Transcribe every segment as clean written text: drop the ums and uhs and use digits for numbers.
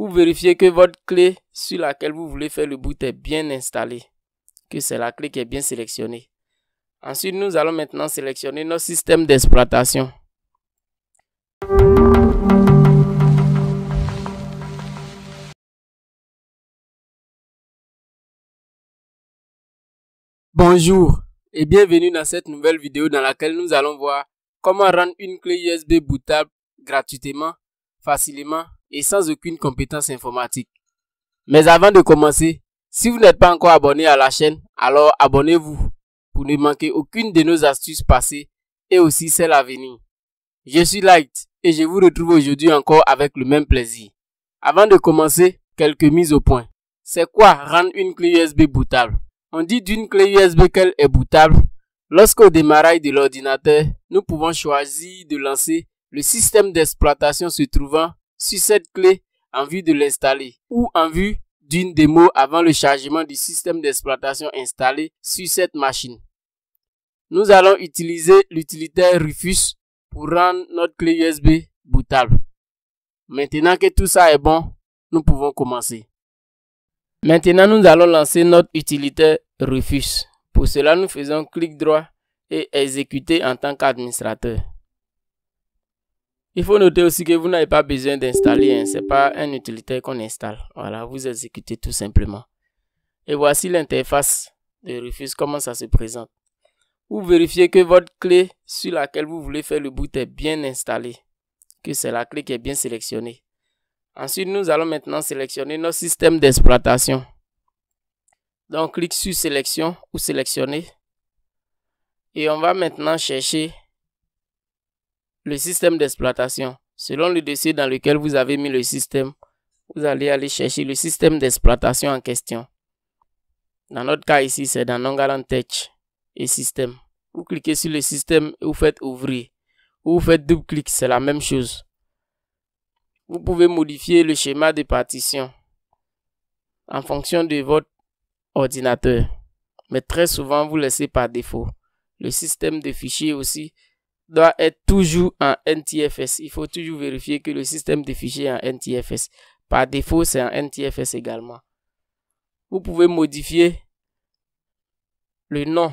Vous vérifiez que votre clé sur laquelle vous voulez faire le boot est bien installée, que c'est la clé qui est bien sélectionnée. Ensuite, nous allons maintenant sélectionner notre système d'exploitation. Bonjour et bienvenue dans cette nouvelle vidéo dans laquelle nous allons voir comment rendre une clé USB bootable gratuitement, facilement et sans aucune compétence informatique. Mais avant de commencer, si vous n'êtes pas encore abonné à la chaîne, alors abonnez-vous pour ne manquer aucune de nos astuces passées et aussi celles à venir. Je suis Light et je vous retrouve aujourd'hui encore avec le même plaisir. Avant de commencer, quelques mises au point. C'est quoi rendre une clé USB bootable? On dit d'une clé USB qu'elle est bootable lorsqu'au démarrage de l'ordinateur, nous pouvons choisir de lancer le système d'exploitation se trouvant sur cette clé en vue de l'installer ou en vue d'une démo avant le chargement du système d'exploitation installé sur cette machine. Nous allons utiliser l'utilitaire Rufus pour rendre notre clé USB bootable. Maintenant que tout ça est bon, nous pouvons commencer. Maintenant, nous allons lancer notre utilitaire Rufus. Pour cela, nous faisons clic droit et exécuter en tant qu'administrateur. Il faut noter aussi que vous n'avez pas besoin d'installer, ce n'est pas un utilitaire qu'on installe. Voilà, vous exécutez tout simplement. Et voici l'interface de Rufus, comment ça se présente. Vous vérifiez que votre clé sur laquelle vous voulez faire le boot est bien installée, que c'est la clé qui est bien sélectionnée. Ensuite, nous allons maintenant sélectionner notre système d'exploitation. Donc, clique sur sélection ou sélectionner. Et on va maintenant chercher le système d'exploitation. Selon le dossier dans lequel vous avez mis le système, vous allez aller chercher le système d'exploitation en question. Dans notre cas ici, c'est dans l'onglet Tech et Système. Vous cliquez sur le système et vous faites ouvrir. Ou vous faites double clic, c'est la même chose. Vous pouvez modifier le schéma de partition en fonction de votre ordinateur. Mais très souvent, vous laissez par défaut. Le système de fichiers aussi doit être toujours en NTFS. Il faut toujours vérifier que le système de fichiers est en NTFS. Par défaut, c'est en NTFS également. Vous pouvez modifier le nom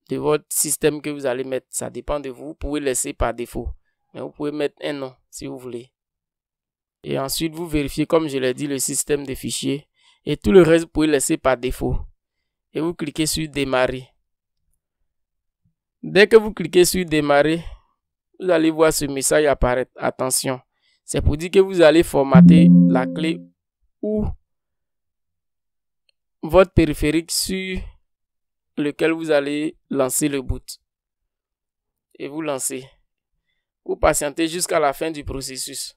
de votre système que vous allez mettre. Ça dépend de vous. Vous pouvez laisser par défaut. Mais vous pouvez mettre un nom si vous voulez. Et ensuite, vous vérifiez, comme je l'ai dit, le système de fichiers. Et tout le reste, vous pouvez laisser par défaut. Et vous cliquez sur démarrer. Dès que vous cliquez sur démarrer, vous allez voir ce message apparaître. Attention, c'est pour dire que vous allez formater la clé ou votre périphérique sur lequel vous allez lancer le boot. Et vous lancez. Vous patientez jusqu'à la fin du processus.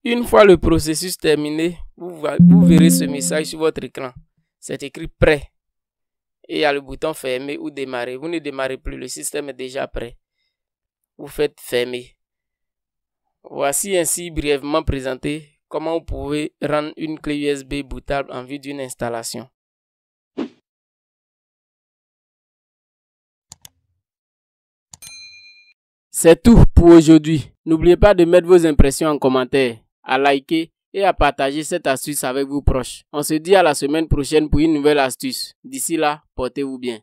Une fois le processus terminé, vous verrez ce message sur votre écran. C'est écrit prêt. Et il y a le bouton fermer ou démarrer. Vous ne démarrez plus, le système est déjà prêt. Vous faites fermer. Voici ainsi brièvement présenté comment vous pouvez rendre une clé USB bootable en vue d'une installation. C'est tout pour aujourd'hui. N'oubliez pas de mettre vos impressions en commentaire, à liker et à partager cette astuce avec vos proches. On se dit à la semaine prochaine pour une nouvelle astuce. D'ici là, portez-vous bien.